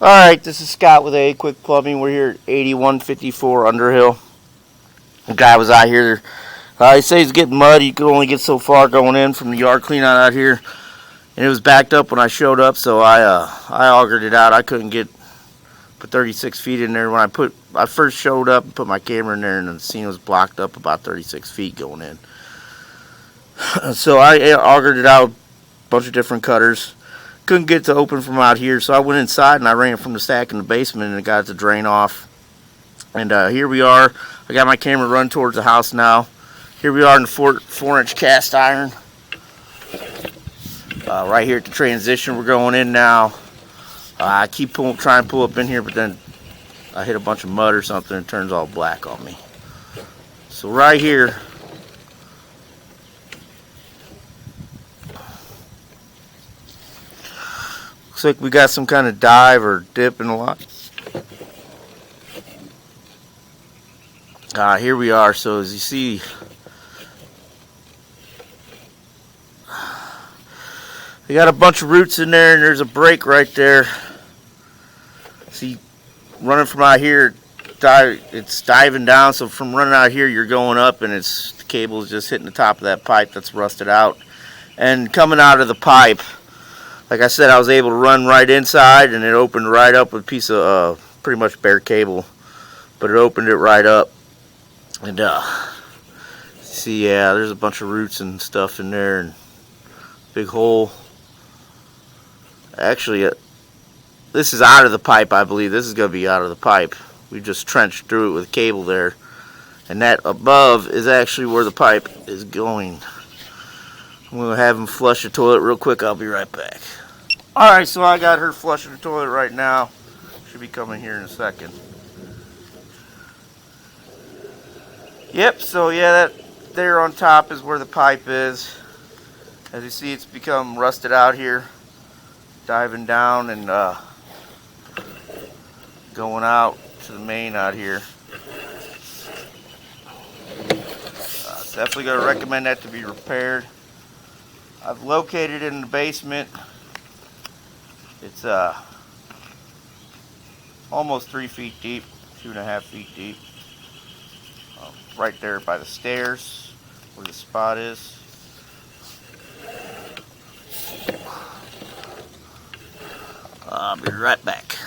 Alright, this is Scott with AAQUICK Plumbing. We're here at 8154 Underhill. The guy was out here. He said he's getting mud. He could only get so far going in from the yard clean out here. And it was backed up when I showed up, so I augured it out. I couldn't put 36 feet in there. When I first showed up and put my camera in there, and the scene was blocked up about 36 feet going in. So I augured it out, a bunch of different cutters. Couldn't get it to open from out here, so I went inside and I ran it from the stack in the basement, and it got it to drain off. And here we are. I got my camera run towards the house now. Here we are in the 4-inch cast iron. Right here at the transition, we're going in now. I keep trying to pull up in here, but then I hit a bunch of mud or something and it turns all black on me. So right here, looks like we got some kind of dive or dip in the lot. Here we are. So as you see, we got a bunch of roots in there, and there's a break right there. See, running from out here, it's diving down. So from running out here, you're going up, and the cable is just hitting the top of that pipe that's rusted out. And coming out of the pipe, like I said, I was able to run right inside, and it opened right up with a piece of pretty much bare cable, but it opened it right up. And see, yeah, there's a bunch of roots and stuff in there, and big hole. Actually, this is out of the pipe, I believe. This is going to be out of the pipe. We just trenched through it with cable there, and that above is actually where the pipe is going. I'm going to have him flush the toilet real quick. I'll be right back. Alright, so I got her flushing the toilet right now. Should be coming here in a second. Yep, so yeah, that there on top is where the pipe is. As you see, it's become rusted out here, diving down and going out to the main out here. Definitely going to recommend that to be repaired. I've located it in the basement. It's almost 3 feet deep, 2.5 feet deep. Right there by the stairs where the spot is. I'll be right back.